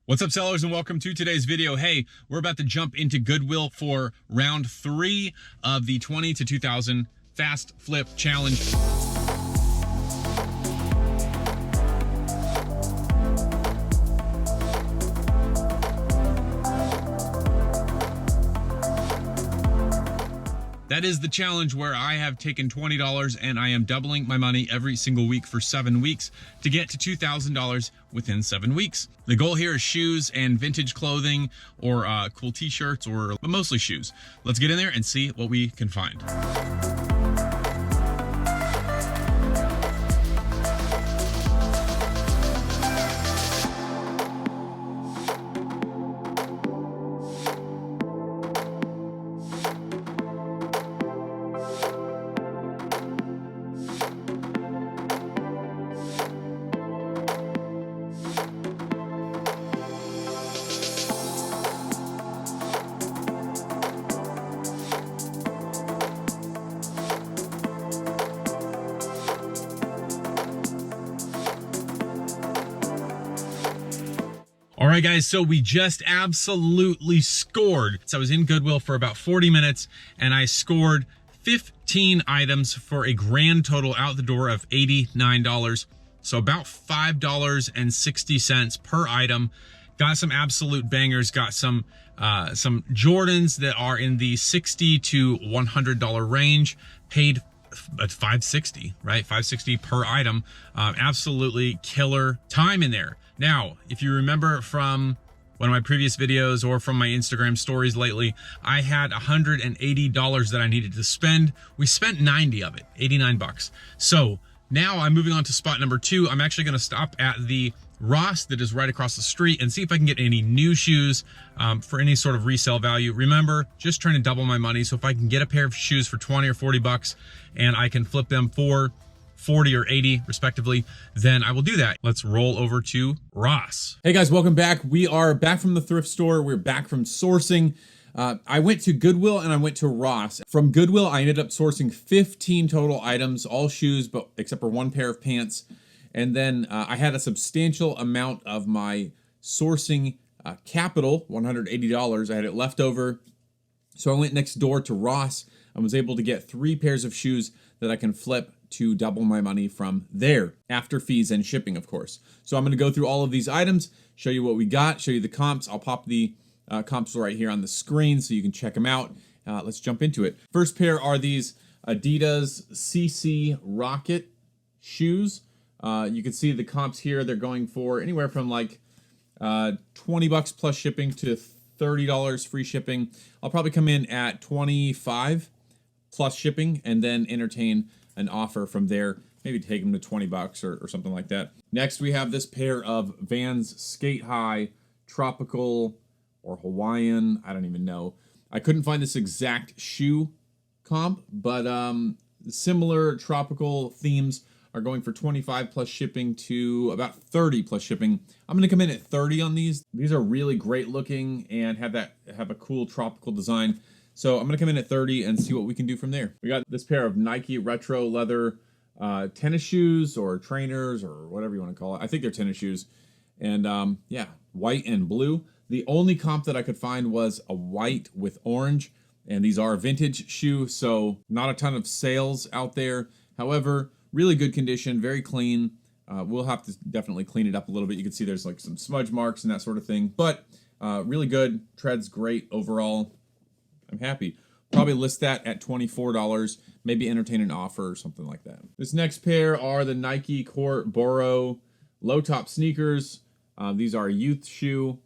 What's up, sellers, and welcome to today's video. Hey, we're about to jump into Goodwill for round 3 of the 20 to 2000 Fast Flip Challenge. That is the challenge where I have taken $20 and I am doubling my money every single week for 7 weeks to get to $2,000 within 7 weeks. The goal here is shoes and vintage clothing or cool t-shirts but mostly shoes. Let's get in there and see what we can find. All right, guys, so we just absolutely scored. So I was in Goodwill for about 40 minutes and I scored 15 items for a grand total out the door of $89. So about $5.60 per item. Got some absolute bangers, got some Jordans that are in the $60 to $100 range, paid at $560, right? $560 per item. Absolutely killer time in there. Now, if you remember from one of my previous videos or from my Instagram stories lately, I had $180 that I needed to spend. We spent 90 of it, 89 bucks. So now I'm moving on to spot number 2. I'm actually gonna stop at the Ross that is right across the street and see if I can get any new shoes for any sort of resale value. Remember, just trying to double my money. So if I can get a pair of shoes for 20 or 40 bucks and I can flip them for 40 or 80 respectively, then I will do that. Let's roll over to Ross. Hey guys, welcome back. We are back from the thrift store. We're back from sourcing. I went to Goodwill and I went to Ross. From Goodwill, I ended up sourcing 15 total items, all shoes, but except for one pair of pants. And then I had a substantial amount of my sourcing capital, $180. I had it left over. So I went next door to Ross. I was able to get 3 pairs of shoes that I can flip to double my money from there, after fees and shipping, of course. So I'm gonna go through all of these items, show you what we got, show you the comps. I'll pop the comps right here on the screen so you can check them out. Let's jump into it. First pair are these Adidas Cece Rocket shoes. You can see the comps here. They're going for anywhere from like 20 bucks plus shipping to $30 free shipping. I'll probably come in at 25 plus shipping and then entertain an offer from there, maybe take them to 20 bucks or something like that. Next, we have this pair of Vans Skate High Tropical or Hawaiian, I don't even know. I couldn't find this exact shoe comp, but similar tropical themes are going for 25 plus shipping to about 30 plus shipping. I'm gonna come in at 30 on these. These are really great looking and have a cool tropical design. So I'm gonna come in at 30 and see what we can do from there. We got this pair of Nike retro leather tennis shoes or trainers or whatever you wanna call it. I think they're tennis shoes. And yeah, white and blue. The only comp that I could find was a white with orange. And these are a vintage shoe, so not a ton of sales out there. However, really good condition, very clean. We'll have to definitely clean it up a little bit. You can see there's like some smudge marks and that sort of thing, but really good, treads great overall. I'm happy. Probably list that at $24, maybe entertain an offer or something like that. This next pair are the Nike Court Boro low top sneakers. These are a youth shoe.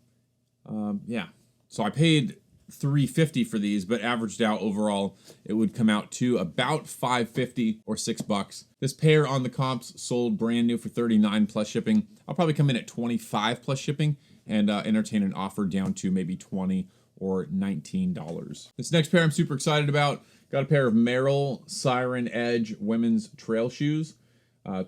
Yeah, so I paid $350 for these, but averaged out overall, it would come out to about $550 or $6. This pair on the comps sold brand new for $39 plus shipping. I'll probably come in at 25 plus shipping and entertain an offer down to maybe $20 or $19. This next pair I'm super excited about. Got a pair of Merrell Siren Edge women's trail shoes,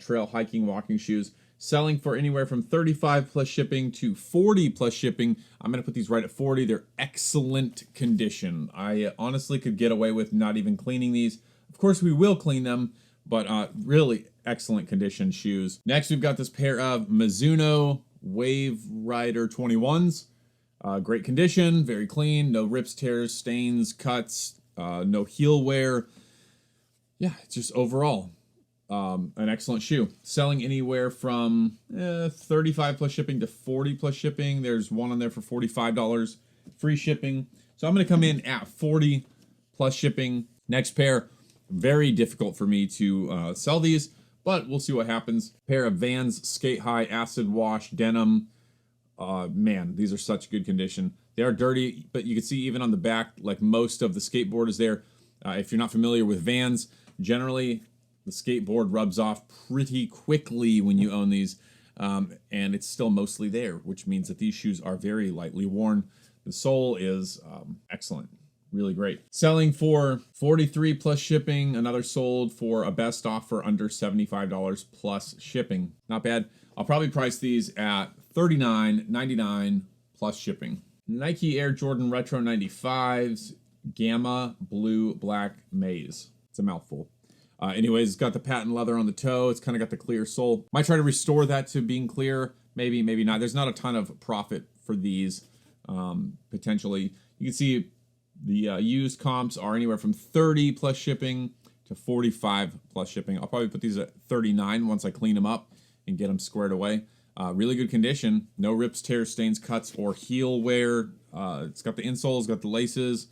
trail hiking, walking shoes. Selling for anywhere from 35 plus shipping to 40 plus shipping. I'm gonna put these right at 40. They're excellent condition. I honestly could get away with not even cleaning these. Of course we will clean them, but really excellent condition shoes. Next we've got this pair of Mizuno Wave Rider 21s. Great condition, very clean, no rips, tears, stains, cuts, no heel wear. Yeah, it's just overall an excellent shoe. Selling anywhere from 35 plus shipping to 40 plus shipping. There's one on there for $45, free shipping. So I'm going to come in at 40 plus shipping. Next pair, very difficult for me to sell these, but we'll see what happens. Pair of Vans Skate High Acid Wash Denim. Man, these are such good condition. They are dirty, but you can see even on the back, like most of the skateboard is there. If you're not familiar with Vans, generally the skateboard rubs off pretty quickly when you own these, and it's still mostly there, which means that these shoes are very lightly worn. The sole is excellent, really great. Selling for 43 plus shipping. Another sold for a best offer under $75 plus shipping. Not bad. I'll probably price these at $39.99 plus shipping. Nike Air Jordan Retro 95s, Gamma Blue Black Maze. It's a mouthful. Anyways, it's got the patent leather on the toe. It's kind of got the clear sole. Might try to restore that to being clear. Maybe, maybe not. There's not a ton of profit for these, potentially. You can see the used comps are anywhere from 30 plus shipping to 45 plus shipping. I'll probably put these at 39 once I clean them up and get them squared away. Really good condition. No rips, tears, stains, cuts, or heel wear. It's got the insole, it's got the laces.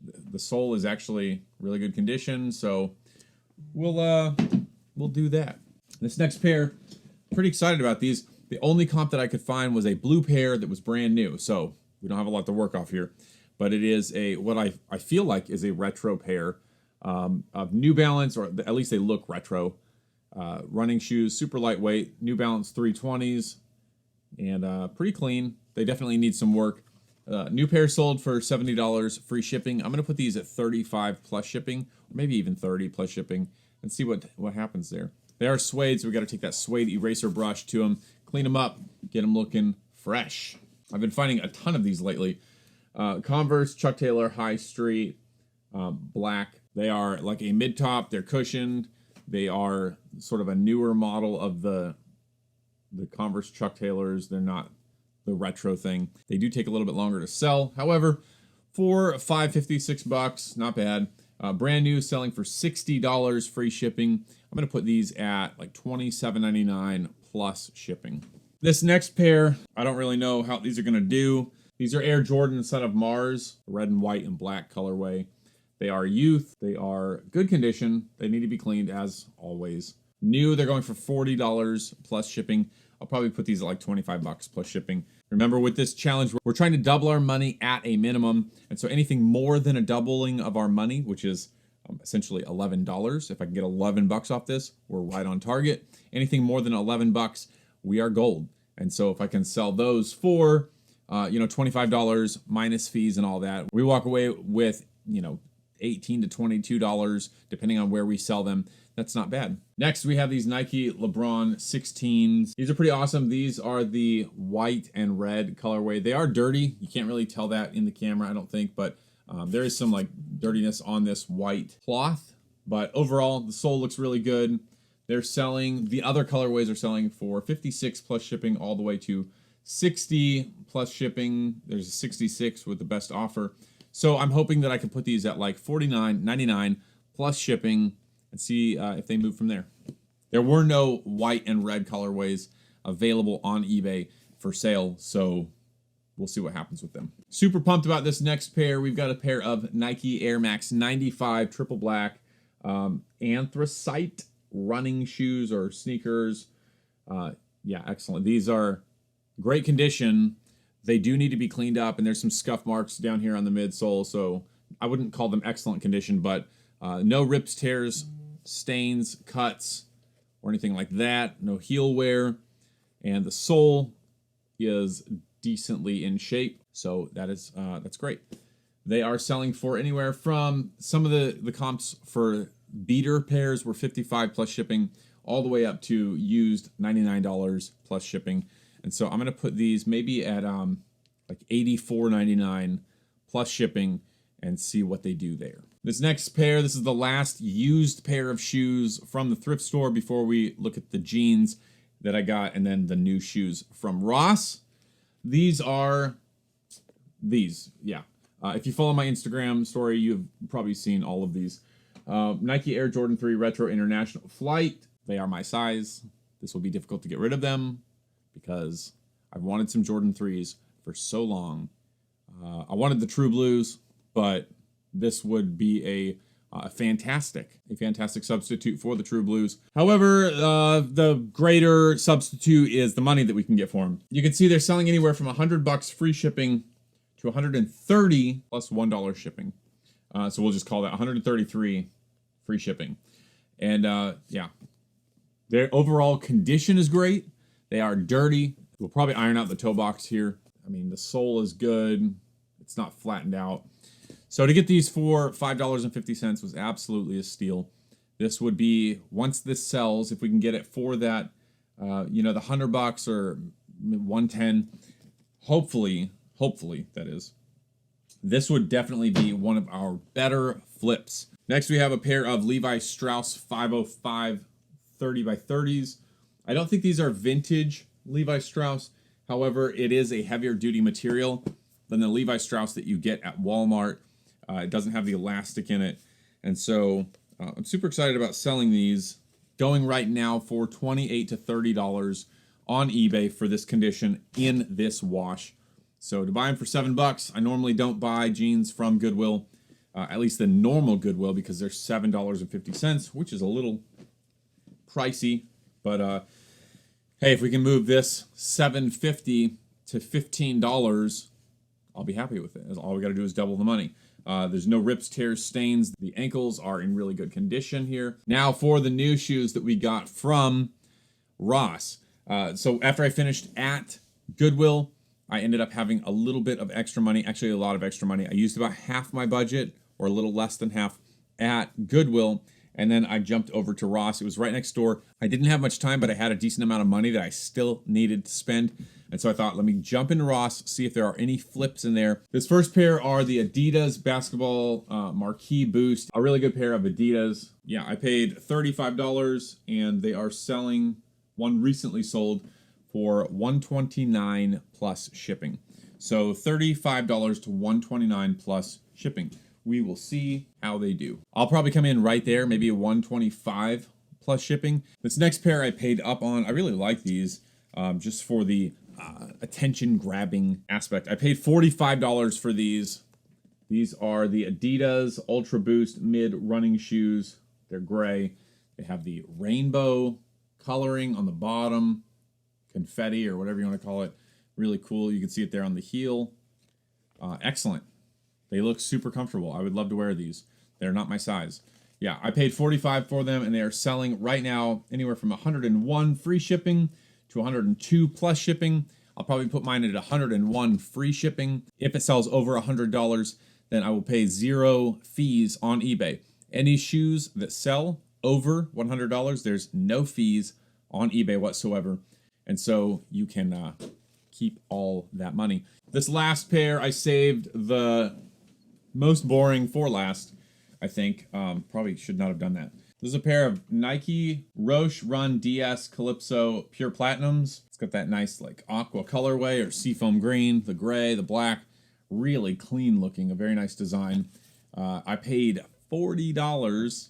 The sole is actually really good condition, so we'll do that. This next pair, pretty excited about these. The only comp that I could find was a blue pair that was brand new, so we don't have a lot to work off here. But it is what I feel like is a retro pair of New Balance, or at least they look retro. Running shoes, super lightweight, New Balance 320s, and pretty clean. They definitely need some work. New pair sold for $70, free shipping. I'm going to put these at 35 plus shipping, or maybe even 30 plus shipping, and see what happens there. They are suede, so we got to take that suede eraser brush to them, clean them up, get them looking fresh. I've been finding a ton of these lately. Converse, Chuck Taylor, High Street, black. They are like a mid-top. They're cushioned. They are sort of a newer model of the Converse Chuck Taylors. They're not the retro thing. They do take a little bit longer to sell. However, for $5.50, $6, not bad. Brand new, selling for $60, free shipping. I'm going to put these at like $27.99 plus shipping. This next pair, I don't really know how these are going to do. These are Air Jordan Son of Mars, red and white and black colorway. They are youth. They are good condition. They need to be cleaned as always. New, they're going for $40 plus shipping. I'll probably put these at like $25 plus shipping. Remember, with this challenge, we're trying to double our money at a minimum. And so anything more than a doubling of our money, which is essentially $11, if I can get $11 off this, we're right on target. Anything more than $11, we are gold. And so if I can sell those for, $25 minus fees and all that, we walk away with, $18 to $22, depending on where we sell them. That's not bad. Next, we have these Nike Lebron 16s. These are pretty awesome. These are the white and red colorway. They are dirty. You can't really tell that in the camera, I don't think, but there is some like dirtiness on this white cloth. But overall, the sole looks really good. They're selling, the other colorways are selling for $56 plus shipping all the way to $60 plus shipping. There's a 66 with the best offer. So I'm hoping that I can put these at like $49.99 plus shipping and see if they move from there. There were no white and red colorways available on eBay for sale, so we'll see what happens with them. Super pumped about this next pair. We've got a pair of Nike Air Max 95 triple black anthracite running shoes or sneakers. Yeah, excellent. These are great condition. They do need to be cleaned up, and there's some scuff marks down here on the midsole, so I wouldn't call them excellent condition, but no rips, tears, stains, cuts, or anything like that. No heel wear, and the sole is decently in shape, so that's great. They are selling for anywhere from, some of the comps for beater pairs were $55 plus shipping, all the way up to used $99 plus shipping. And so I'm going to put these maybe at like $84.99 plus shipping and see what they do there. This next pair, this is the last used pair of shoes from the thrift store before we look at the jeans. that I got, and then the new shoes from Ross. These are these, yeah. If you follow my Instagram story, you've probably seen all of these. Nike Air Jordan 3 Retro International Flight. They are my size. This will be difficult to get rid of them because I've wanted some Jordan 3s for so long. I wanted the True Blues, but this would be a fantastic substitute for the True Blues. However, the greater substitute is the money that we can get for them. You can see they're selling anywhere from $100 free shipping to $130 plus $1 shipping. So we'll just call that $133 free shipping. And yeah, their overall condition is great. They are dirty. We'll probably iron out the toe box here. I mean, the sole is good. It's not flattened out. So to get these for $5.50 was absolutely a steal. This would be, once this sells, if we can get it for that, you know, the $100 or $110, hopefully that is, this would definitely be one of our better flips. Next, we have a pair of Levi Strauss 505 30x30s. I don't think these are vintage Levi Strauss. However, it is a heavier duty material than the Levi Strauss that you get at Walmart. It doesn't have the elastic in it. And so I'm super excited about selling these, going right now for $28 to $30 on eBay for this condition in this wash. So to buy them for $7, I normally don't buy jeans from Goodwill, at least the normal Goodwill, because they're $7.50, which is a little pricey. But hey, if we can move this $7.50 to $15, I'll be happy with it. All we got to do is double the money. There's no rips, tears, stains. The ankles are in really good condition here. Now for the new shoes that we got from Ross. So after I finished at Goodwill, I ended up having a little bit of extra money, actually a lot of extra money. I used about half my budget, or a little less than half, at Goodwill, and then I jumped over to Ross. It was right next door. I didn't have much time, but I had a decent amount of money that I still needed to spend. And so I thought, let me jump into Ross, see if there are any flips in there. This first pair are the Adidas basketball Marquee Boost. A really good pair of Adidas. Yeah, I paid $35, and they are selling, one recently sold, for $129 plus shipping. So $35 to $129 plus shipping. We will see how they do. I'll probably come in right there, maybe a $125 plus shipping. This next pair I paid up on. I really like these, just for the attention grabbing aspect. I paid $45 for these. These are the Adidas Ultra Boost mid running shoes. They're gray. They have the rainbow coloring on the bottom, confetti or whatever you want to call it. Really cool. You can see it there on the heel. Excellent. They look super comfortable. I would love to wear these. They're not my size. Yeah, I paid $45 for them, and they are selling right now anywhere from $101 free shipping to $102 plus shipping. I'll probably put mine at $101 free shipping. If it sells over $100, then I will pay 0 fees on eBay. Any shoes that sell over $100, there's no fees on eBay whatsoever. And so you can keep all that money. This last pair, I saved the most boring for last, I think. Probably should not have done that. This is a pair of Nike Roche Run DS Calypso Pure Platinums. It's got that nice like aqua colorway or seafoam green, the gray, the black. Really clean looking, a very nice design. I paid $40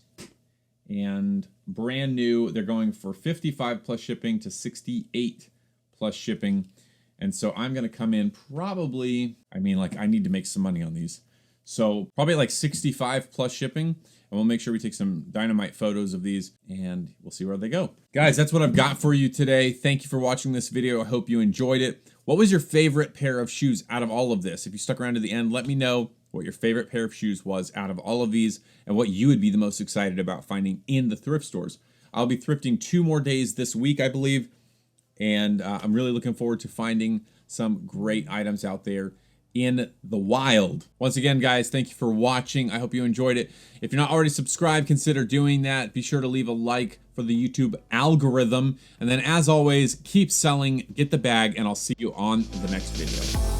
and brand new. They're going for $55 plus shipping to $68 plus shipping. And so I'm going to come in probably, I need to make some money on these. So probably like $65 plus shipping, and we'll make sure we take some dynamite photos of these, and we'll see where they go. Guys, that's what I've got for you today. Thank you for watching this video. I hope you enjoyed it. What was your favorite pair of shoes out of all of this? If you stuck around to the end, let me know what your favorite pair of shoes was out of all of these, and what you would be the most excited about finding in the thrift stores. I'll be thrifting 2 more days this week, I believe, and I'm really looking forward to finding some great items out there in the wild. Once again, guys, thank you for watching. I hope you enjoyed it. If you're not already subscribed, consider doing that. Be sure to leave a like for the YouTube algorithm. And then as always, keep selling, get the bag, and I'll see you on the next video.